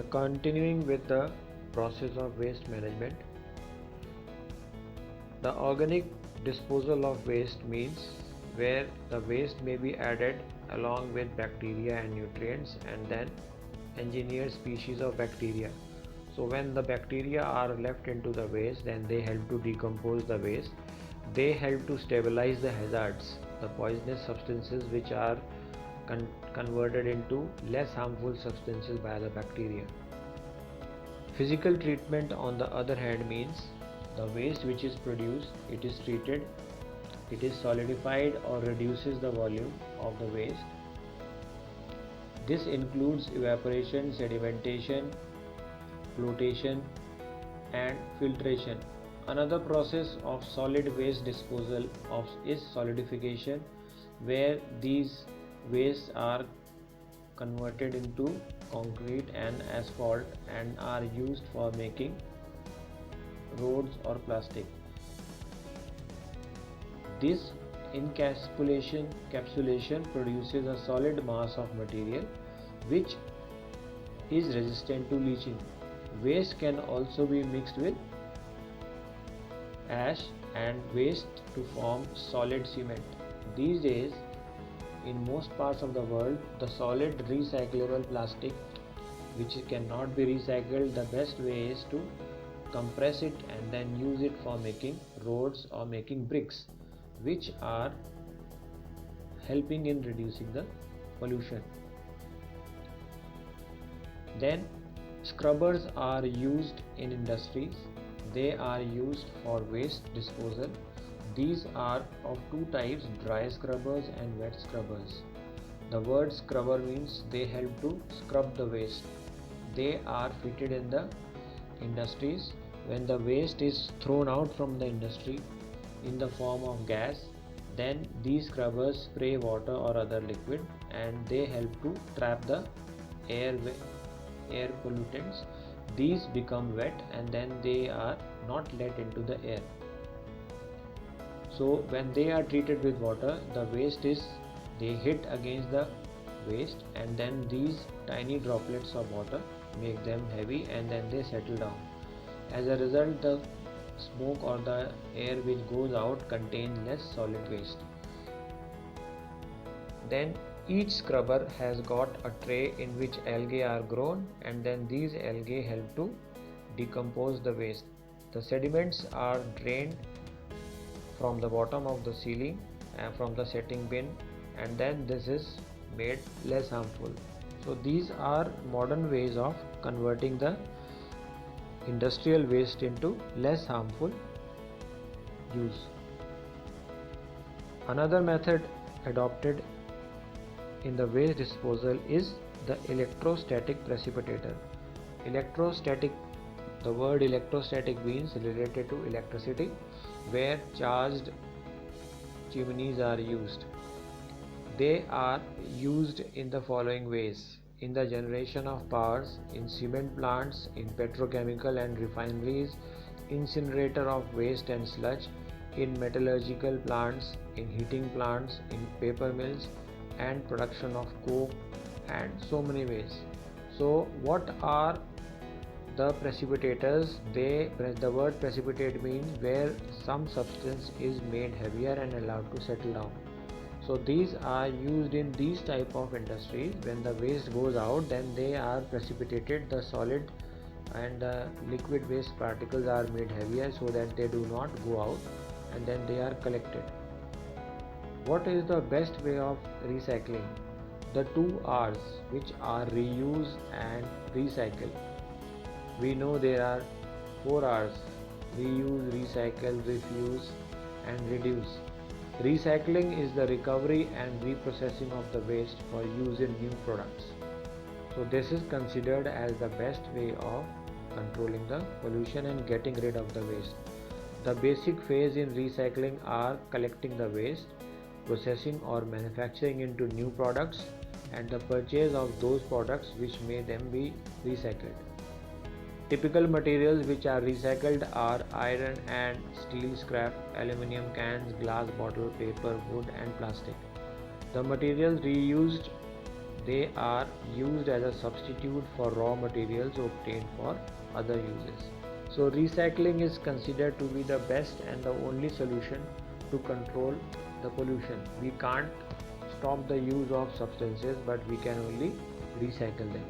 Continuing with the process of waste management, the organic disposal of waste means where the waste may be added along with bacteria and nutrients and then engineered species of bacteria. So when the bacteria are left into the waste, then they help to decompose the waste. They help to stabilize the hazards, the poisonous substances which are converted into less harmful substances by the bacteria. Physical treatment on the other hand means the waste which is produced, it is treated, it is solidified or reduces the volume of the waste. This includes evaporation, sedimentation, flotation and filtration. Another process of solid waste disposal is solidification, where these wastes are converted into concrete and asphalt and are used for making roads or plastic. This encapsulation produces a solid mass of material which is resistant to leaching. Waste can also be mixed with ash and waste to form solid cement. These days, in most parts of the world, the solid recyclable plastic which cannot be recycled, the best way is to compress it and then use it for making roads or making bricks, which are helping in reducing the pollution. Then scrubbers are used in industries. They are used for waste disposal. These are of two types, dry scrubbers and wet scrubbers. The word scrubber means they help to scrub the waste. They are fitted in the industries. When the waste is thrown out from the industry in the form of gas, then these scrubbers spray water or other liquid and they help to trap the air pollutants. These become wet and then they are not let into the air. So when they are treated with water, the waste is, they hit against the waste and then these tiny droplets of water make them heavy and then they settle down. As a result, the smoke or the air which goes out contains less solid waste. Then each scrubber has got a tray in which algae are grown and then these algae help to decompose the waste. The sediments are drained from the bottom of the ceiling and from the setting bin and then this is made less harmful. So these are modern ways of converting the industrial waste into less harmful use. Another method adopted in the waste disposal is the electrostatic precipitator. The word electrostatic means related to electricity, where charged chimneys are used. They are used in the following ways: in the generation of powers, in cement plants, in petrochemical and refineries, incinerator of waste and sludge, in metallurgical plants, in heating plants, in paper mills and production of coke, and so many ways. So what are the precipitators? The word precipitate means where some substance is made heavier and allowed to settle down. So these are used in these type of industries. When the waste goes out, then they are precipitated. The solid and the liquid waste particles are made heavier so that they do not go out and then they are collected. What is the best way of recycling? The two R's, which are reuse and recycle. We know there are 4 R's: reuse, recycle, refuse and reduce. Recycling is the recovery and reprocessing of the waste for use in new products. So this is considered as the best way of controlling the pollution and getting rid of the waste. The basic phase in recycling are collecting the waste, processing or manufacturing into new products, and the purchase of those products which may then be recycled. Typical materials which are recycled are iron and steel scrap, aluminum cans, glass bottle, paper, wood and plastic. The materials reused They are used as a substitute for raw materials obtained for other uses. So recycling is considered to be the best and the only solution to control the pollution. We can't stop the use of substances, but we can only recycle them.